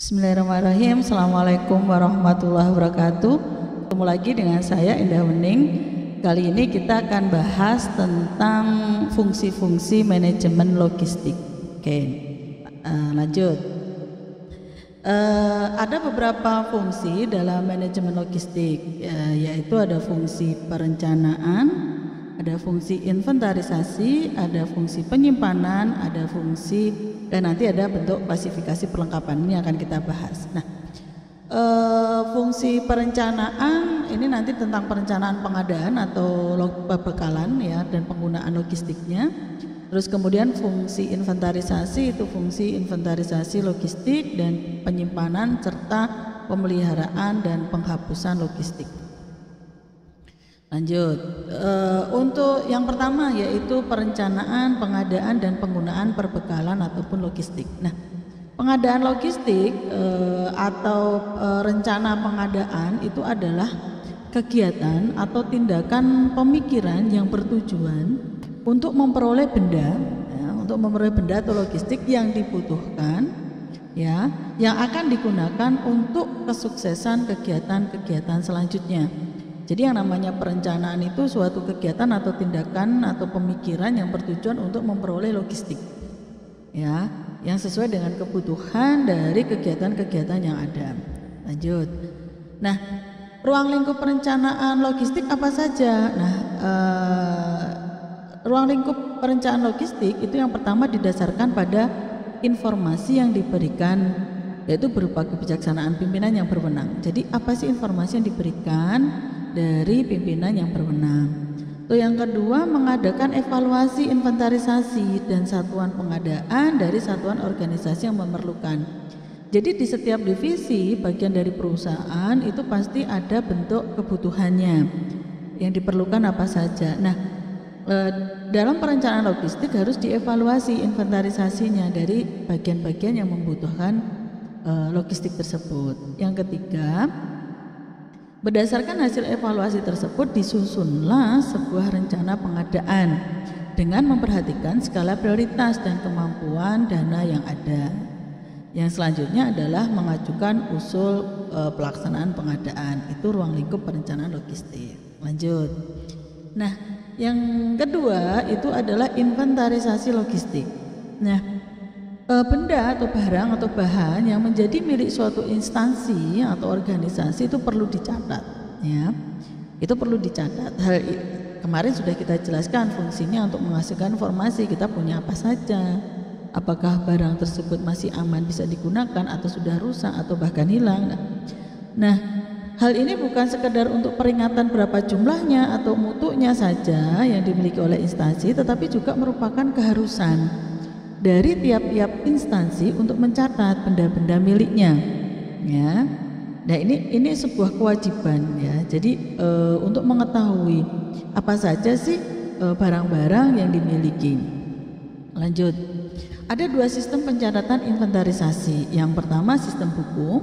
Bismillahirrahmanirrahim. Assalamualaikum warahmatullahi wabarakatuh. Ketemu lagi dengan saya Indah Wening. Kali ini kita akan bahas tentang fungsi-fungsi manajemen logistik. Oke, lanjut. Ada beberapa fungsi dalam manajemen logistik, yaitu ada fungsi perencanaan, ada fungsi inventarisasi, ada fungsi penyimpanan, ada fungsi dan nanti ada bentuk klasifikasi perlengkapan. Ini akan kita bahas. Nah, fungsi perencanaan ini nanti tentang perencanaan pengadaan atau pembekalan ya dan penggunaan logistiknya. Terus kemudian fungsi inventarisasi itu fungsi inventarisasi logistik dan penyimpanan serta pemeliharaan dan penghapusan logistik. Lanjut, untuk yang pertama yaitu perencanaan, pengadaan dan penggunaan perbekalan ataupun logistik. Nah, pengadaan logistik atau rencana pengadaan itu adalah kegiatan atau tindakan pemikiran yang bertujuan untuk memperoleh benda, atau logistik yang dibutuhkan, ya, yang akan digunakan untuk kesuksesan kegiatan-kegiatan selanjutnya. Jadi yang namanya perencanaan itu suatu kegiatan atau tindakan atau pemikiran yang bertujuan untuk memperoleh logistik, ya, yang sesuai dengan kebutuhan dari kegiatan-kegiatan yang ada. Lanjut. Nah, ruang lingkup perencanaan logistik apa saja? Nah, ruang lingkup perencanaan logistik itu yang pertama didasarkan pada informasi yang diberikan, yaitu berupa kebijaksanaan pimpinan yang berwenang. Jadi apa sih informasi yang diberikan dari pimpinan yang berwenang? Tuh, yang kedua, mengadakan evaluasi inventarisasi dan satuan pengadaan dari satuan organisasi yang memerlukan. Jadi di setiap divisi bagian dari perusahaan itu pasti ada bentuk kebutuhannya yang diperlukan apa saja. Nah, dalam perencanaan logistik harus dievaluasi inventarisasinya dari bagian-bagian yang membutuhkan logistik tersebut. Yang ketiga, berdasarkan hasil evaluasi tersebut disusunlah sebuah rencana pengadaan dengan memperhatikan skala prioritas dan kemampuan dana yang ada. Yang selanjutnya adalah mengajukan usul pelaksanaan pengadaan. Itu ruang lingkup perencanaan logistik. Lanjut. Nah, yang kedua itu adalah inventarisasi logistik. Nah, benda atau barang atau bahan yang menjadi milik suatu instansi atau organisasi itu perlu dicatat, ya. Itu perlu dicatat. Kemarin sudah kita jelaskan fungsinya untuk menghasilkan informasi kita punya apa saja, apakah barang tersebut masih aman bisa digunakan atau sudah rusak atau bahkan hilang. Nah, hal ini bukan sekedar untuk peringatan berapa jumlahnya atau mutunya saja yang dimiliki oleh instansi, tetapi juga merupakan keharusan dari tiap-tiap instansi untuk mencatat benda-benda miliknya, ya. Nah, ini sebuah kewajiban, ya. Jadi untuk mengetahui apa saja sih barang-barang yang dimiliki. Lanjut, ada dua sistem pencatatan inventarisasi. Yang pertama sistem buku,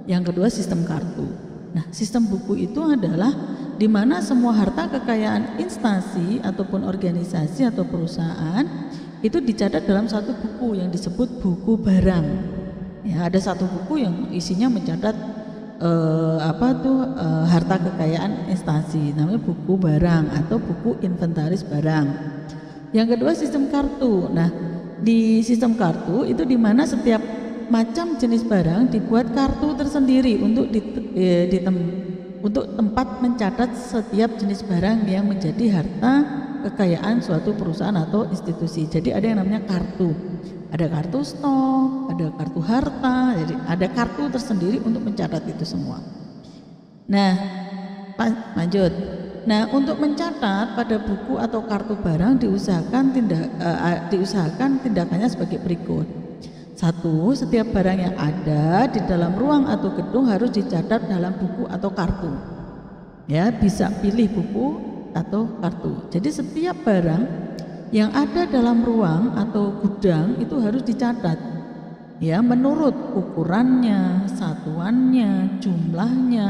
yang kedua sistem kartu. Nah, sistem buku itu adalah di mana semua harta kekayaan instansi ataupun organisasi atau perusahaan itu dicatat dalam satu buku yang disebut buku barang. Ya, ada satu buku yang isinya mencatat harta kekayaan instansi, namanya buku barang atau buku inventaris barang. Yang kedua sistem kartu. Nah, di sistem kartu itu di mana setiap macam jenis barang dibuat kartu tersendiri untuk untuk tempat mencatat setiap jenis barang yang menjadi harta kekayaan suatu perusahaan atau institusi. Jadi ada yang namanya kartu, ada kartu stok, ada kartu harta, jadi ada kartu tersendiri untuk mencatat itu semua. Nah, lanjut. Nah, untuk mencatat pada buku atau kartu barang diusahakan tindakannya sebagai berikut. Satu, setiap barang yang ada di dalam ruang atau gedung harus dicatat dalam buku atau kartu. Ya, bisa pilih buku atau kartu. Jadi setiap barang yang ada dalam ruang atau gudang itu harus dicatat, ya, menurut ukurannya, satuannya, jumlahnya,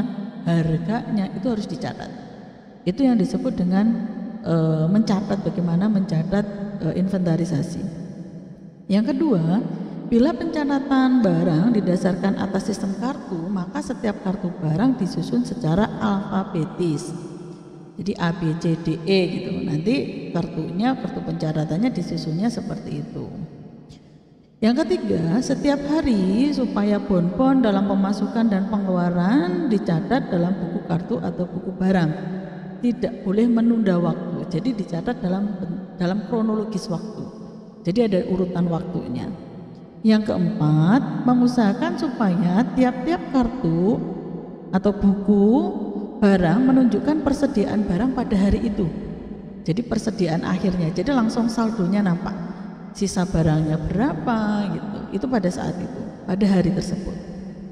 harganya itu harus dicatat. Itu yang disebut dengan mencatat, bagaimana mencatat inventarisasi. Yang kedua, bila pencatatan barang didasarkan atas sistem kartu, maka setiap kartu barang disusun secara alfabetis. Jadi A, B, C, D, E gitu. Nanti kartu pencatatannya disusunnya seperti itu. Yang ketiga, setiap hari supaya bon-bon dalam pemasukan dan pengeluaran dicatat dalam buku kartu atau buku barang. Tidak boleh menunda waktu. Jadi dicatat dalam kronologis waktu. Jadi ada urutan waktunya. Yang keempat, mengusahakan supaya tiap-tiap kartu atau buku barang menunjukkan persediaan barang pada hari itu. Jadi persediaan akhirnya. Jadi langsung saldonya nampak. Sisa barangnya berapa gitu. Itu pada saat itu, pada hari tersebut.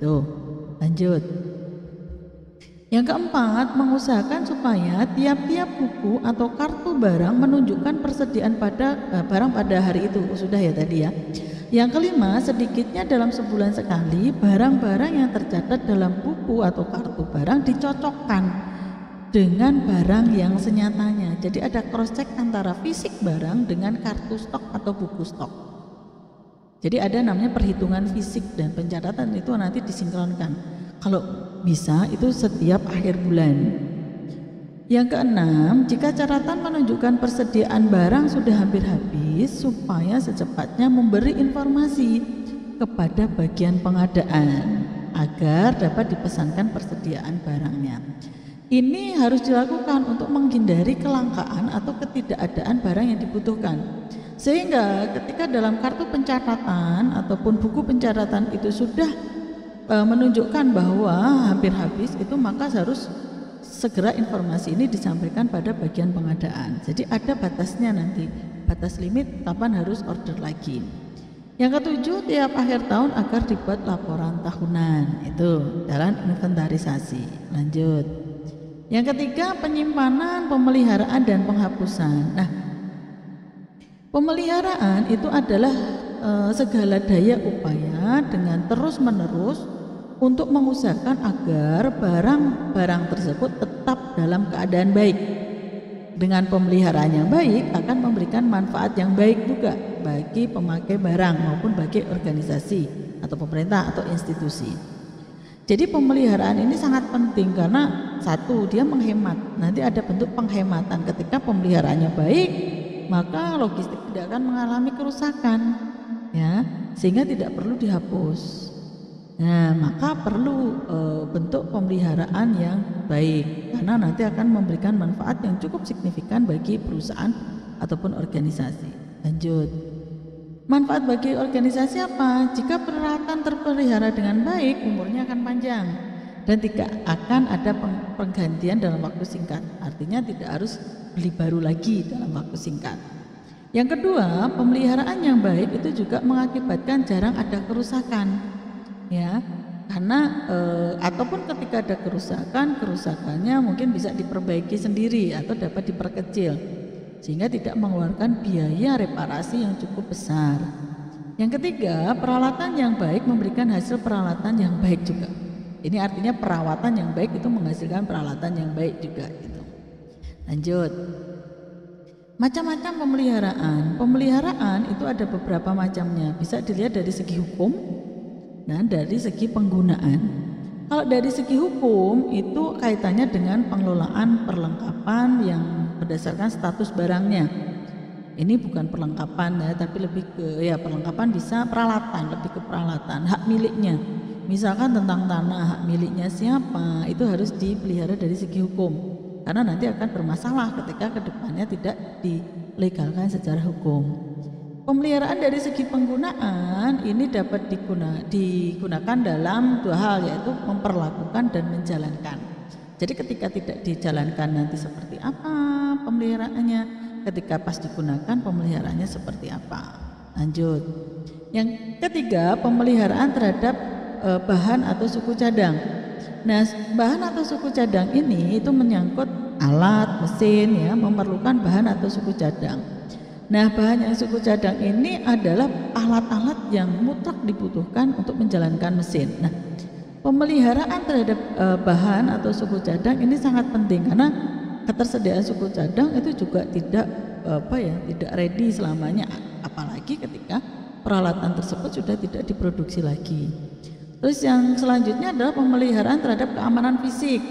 Tuh, lanjut. Yang keempat, mengusahakan supaya tiap-tiap buku atau kartu barang menunjukkan persediaan barang pada hari itu. Sudah ya tadi ya. Yang kelima, sedikitnya dalam sebulan sekali barang-barang yang tercatat dalam buku atau kartu barang dicocokkan dengan barang yang senyatanya. Jadi ada cross check antara fisik barang dengan kartu stok atau buku stok. Jadi ada namanya perhitungan fisik dan pencatatan itu nanti disinkronkan. Kalau bisa itu setiap akhir bulan. Yang keenam, jika catatan menunjukkan persediaan barang sudah hampir habis, supaya secepatnya memberi informasi kepada bagian pengadaan agar dapat dipesankan persediaan barangnya. Ini harus dilakukan untuk menghindari kelangkaan atau ketidakadaan barang yang dibutuhkan. Sehingga ketika dalam kartu pencatatan ataupun buku pencatatan itu sudah menunjukkan bahwa hampir habis, itu maka harus segera informasi ini disampaikan pada bagian pengadaan. Jadi ada batasnya nanti, batas limit kapan harus order lagi. Yang ketujuh, tiap akhir tahun agar dibuat laporan tahunan, itu dalam inventarisasi. Lanjut. Yang ketiga, penyimpanan, pemeliharaan dan penghapusan. Nah, pemeliharaan itu adalah segala daya upaya dengan terus-menerus untuk mengusahakan agar barang-barang tersebut tetap dalam keadaan baik. Dengan pemeliharaan yang baik akan memberikan manfaat yang baik juga bagi pemakai barang maupun bagi organisasi atau pemerintah atau institusi. Jadi pemeliharaan ini sangat penting karena satu, dia menghemat. Nanti ada bentuk penghematan. Ketika pemeliharaannya baik, maka logistik tidak akan mengalami kerusakan, ya, sehingga tidak perlu dihapus. Nah, maka perlu bentuk pemeliharaan yang baik karena nanti akan memberikan manfaat yang cukup signifikan bagi perusahaan ataupun organisasi. Lanjut. Manfaat bagi organisasi apa? Jika peralatan terpelihara dengan baik, umurnya akan panjang dan tidak akan ada penggantian dalam waktu singkat. Artinya tidak harus beli baru lagi dalam waktu singkat. Yang kedua, pemeliharaan yang baik itu juga mengakibatkan jarang ada kerusakan, ya. Karena ataupun ketika ada kerusakannya mungkin bisa diperbaiki sendiri atau dapat diperkecil, sehingga tidak mengeluarkan biaya reparasi yang cukup besar. Yang ketiga, peralatan yang baik memberikan hasil peralatan yang baik juga. Ini artinya perawatan yang baik itu menghasilkan peralatan yang baik juga gitu. Lanjut. Macam-macam pemeliharaan. Pemeliharaan itu ada beberapa macamnya. Bisa dilihat dari segi hukum dan dari segi penggunaan. Kalau dari segi hukum itu kaitannya dengan pengelolaan perlengkapan yang berdasarkan status barangnya. Ini bukan perlengkapan ya, tapi lebih ke perlengkapan bisa peralatan, lebih ke peralatan, hak miliknya. Misalkan tentang tanah, hak miliknya siapa, itu harus dipelihara dari segi hukum. Karena nanti akan bermasalah ketika kedepannya tidak dilegalkan secara hukum. Pemeliharaan dari segi penggunaan ini dapat digunakan dalam dua hal, yaitu memperlakukan dan menjalankan. Jadi ketika tidak dijalankan nanti seperti apa pemeliharaannya, ketika pas digunakan pemeliharaannya seperti apa. Lanjut. Yang ketiga, pemeliharaan terhadap bahan atau suku cadang. Nah, bahan atau suku cadang ini itu menyangkut alat, mesin ya, memerlukan bahan atau suku cadang. Nah, bahan yang suku cadang ini adalah alat-alat yang mutlak dibutuhkan untuk menjalankan mesin. Nah, pemeliharaan terhadap bahan atau suku cadang ini sangat penting karena ketersediaan suku cadang itu juga tidak ready selamanya, apalagi ketika peralatan tersebut sudah tidak diproduksi lagi. Terus yang selanjutnya adalah pemeliharaan terhadap keamanan fisik.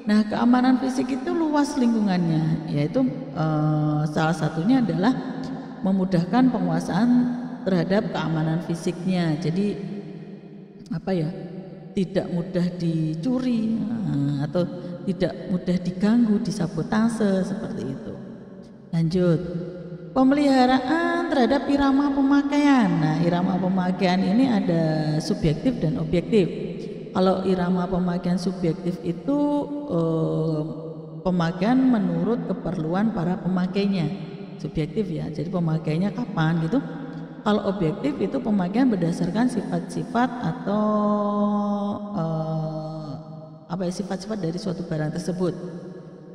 Nah, keamanan fisik itu luas lingkungannya, yaitu salah satunya adalah memudahkan penguasaan terhadap keamanan fisiknya. Jadi apa ya? Tidak mudah dicuri atau tidak mudah diganggu, disabotase seperti itu. Lanjut. Pemeliharaan terhadap irama pemakaian. Nah, irama pemakaian ini ada subjektif dan objektif. Kalau irama pemakaian subjektif itu pemakaian menurut keperluan para pemakainya. Subjektif ya, jadi pemakainya kapan gitu. Kalau objektif itu pemakaian berdasarkan sifat-sifat atau sifat-sifat dari suatu barang tersebut.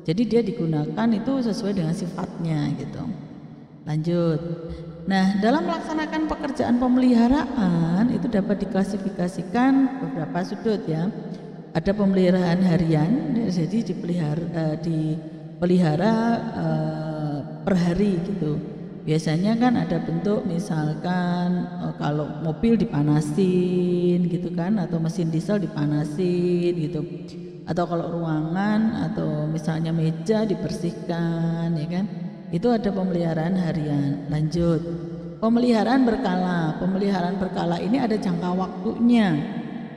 Jadi dia digunakan itu sesuai dengan sifatnya gitu. Lanjut. Nah, dalam melaksanakan pekerjaan pemeliharaan itu dapat diklasifikasikan beberapa sudut ya. Ada pemeliharaan harian, jadi dipelihara per hari gitu. Biasanya kan ada bentuk misalkan kalau mobil dipanasin gitu kan, atau mesin diesel dipanasin gitu. Atau kalau ruangan atau misalnya meja dibersihkan ya kan. Itu ada pemeliharaan harian. Lanjut. Pemeliharaan berkala. Pemeliharaan berkala ini ada jangka waktunya.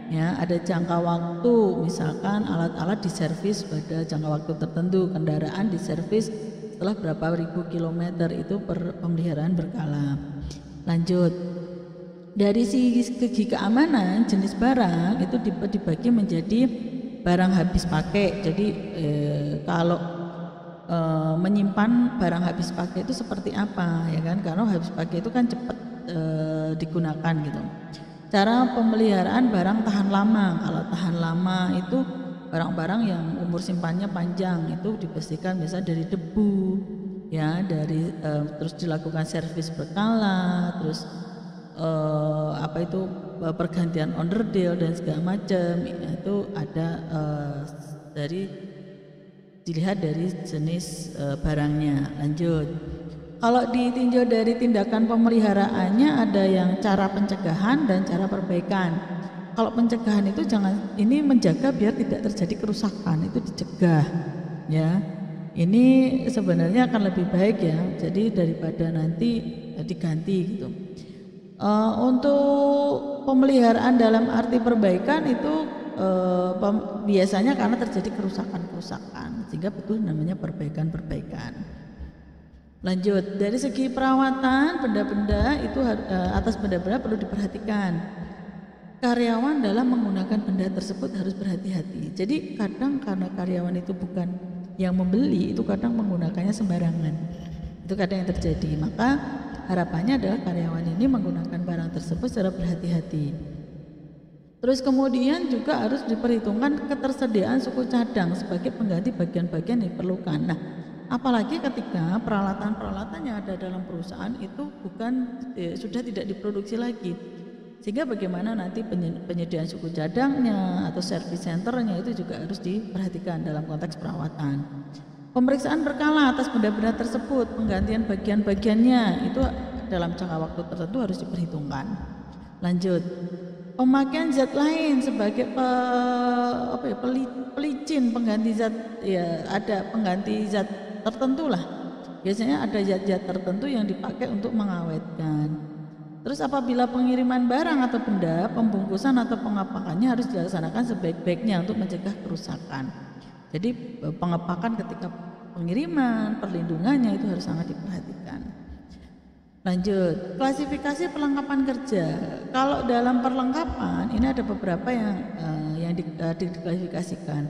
Ya, ada jangka waktu, misalkan alat-alat diservis pada jangka waktu tertentu, kendaraan diservis setelah berapa ribu kilometer, itu pemeliharaan berkala. Lanjut. Dari segi keamanan, jenis barang itu dibagi menjadi barang habis pakai. Jadi kalau menyimpan barang habis pakai itu seperti apa ya kan, karena habis pakai itu kan cepat digunakan gitu. Cara pemeliharaan barang tahan lama. Kalau tahan lama itu barang-barang yang umur simpannya panjang, itu dibersihkan misalnya dari debu ya, dari terus dilakukan servis berkala, terus pergantian onderdil dan segala macam. Itu ada dilihat dari jenis barangnya. Lanjut. Kalau ditinjau dari tindakan pemeliharaannya, ada yang cara pencegahan dan cara perbaikan. Kalau pencegahan itu ini menjaga biar tidak terjadi kerusakan, itu dicegah ya. Ini sebenarnya akan lebih baik ya, jadi daripada nanti diganti gitu. Untuk pemeliharaan dalam arti perbaikan itu biasanya karena terjadi kerusakan, sehingga betul namanya perbaikan. Lanjut, dari segi perawatan benda-benda itu atas benda-benda perlu diperhatikan. Karyawan dalam menggunakan benda tersebut harus berhati-hati. Jadi kadang karena karyawan itu bukan yang membeli, itu kadang menggunakannya sembarangan. Itu kadang yang terjadi. Maka harapannya adalah karyawan ini menggunakan barang tersebut secara berhati-hati. Terus kemudian juga harus diperhitungkan ketersediaan suku cadang sebagai pengganti bagian-bagian yang diperlukan. Nah, apalagi ketika peralatan-peralatan yang ada dalam perusahaan itu sudah tidak diproduksi lagi, sehingga bagaimana nanti penyediaan suku cadangnya atau service centernya itu juga harus diperhatikan dalam konteks perawatan. Pemeriksaan berkala atas benda-benda tersebut, penggantian bagian-bagiannya itu dalam jangka waktu tertentu harus diperhitungkan. Lanjut. Pemakaian zat lain sebagai pelicin, pengganti zat ya, ada pengganti zat tertentu lah. Biasanya ada zat-zat tertentu yang dipakai untuk mengawetkan. Terus apabila pengiriman barang atau benda, pembungkusan atau pengepakannya harus dilaksanakan sebaik-baiknya untuk mencegah kerusakan. Jadi pengepakan ketika pengiriman, perlindungannya itu harus sangat diperhatikan. Lanjut, klasifikasi perlengkapan kerja. Kalau dalam perlengkapan ini ada beberapa yang diklasifikasikan.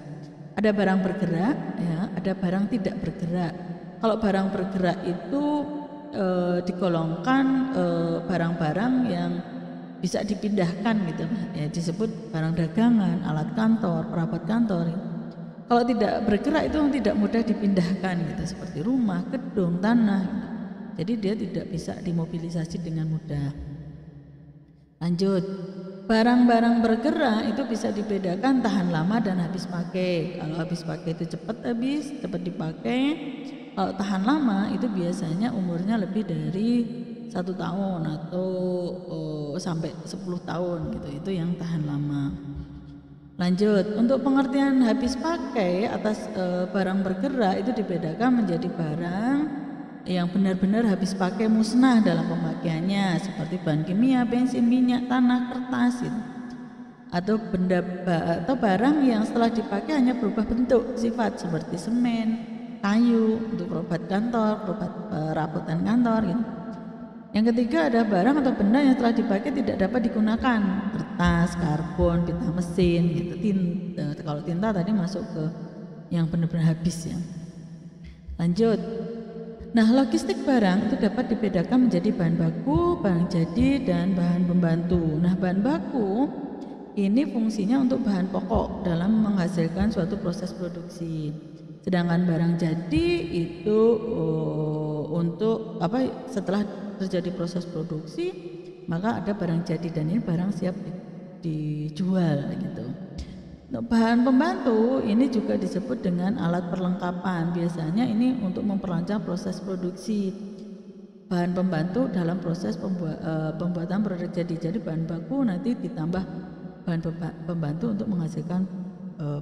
Ada barang bergerak, ya, ada barang tidak bergerak. Kalau barang bergerak itu digolongkan barang-barang yang bisa dipindahkan gitu, ya, disebut barang dagangan, alat kantor, perabot kantor. Kalau tidak bergerak itu tidak mudah dipindahkan gitu, seperti rumah, gedung, tanah. Gitu. Jadi dia tidak bisa dimobilisasi dengan mudah. Lanjut, barang-barang bergerak itu bisa dibedakan tahan lama dan habis pakai. Kalau habis pakai itu cepat habis, cepat dipakai. Kalau tahan lama itu biasanya umurnya lebih dari 1 tahun atau sampai 10 tahun gitu, itu yang tahan lama. Lanjut, untuk pengertian habis pakai atas barang bergerak itu dibedakan menjadi barang yang benar-benar habis pakai musnah dalam pemakaiannya seperti bahan kimia, bensin, minyak, tanah, kertas gitu. Atau barang yang setelah dipakai hanya berubah bentuk sifat seperti semen, kayu untuk perobat kantor, perobat perabotan kantor gitu. Yang ketiga ada barang atau benda yang setelah dipakai tidak dapat digunakan, kertas, karbon, pita mesin gitu. Tinta, kalau tinta tadi masuk ke yang benar-benar habis ya. Lanjut. Nah, logistik barang itu dapat dibedakan menjadi bahan baku, barang jadi, dan bahan pembantu. Nah, bahan baku ini fungsinya untuk bahan pokok dalam menghasilkan suatu proses produksi. Sedangkan barang jadi itu untuk setelah terjadi proses produksi maka ada barang jadi dan ini barang siap dijual gitu. Untuk bahan pembantu ini juga disebut dengan alat perlengkapan. Biasanya ini untuk memperlancar proses produksi. Bahan pembantu dalam proses pembuatan produk jadi. Jadi bahan baku nanti ditambah bahan pembantu untuk menghasilkan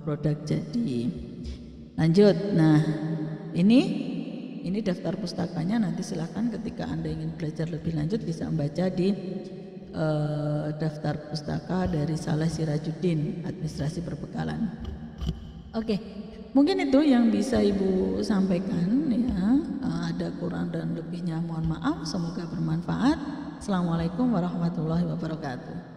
produk jadi. Lanjut. Nah, ini daftar pustakanya, nanti silakan ketika Anda ingin belajar lebih lanjut bisa membaca di daftar pustaka dari Saleh Sirajuddin, Administrasi Perbekalan. Oke, mungkin itu yang bisa Ibu sampaikan ya. Ada kurang dan lebihnya mohon maaf, semoga bermanfaat. Assalamualaikum warahmatullahi wabarakatuh.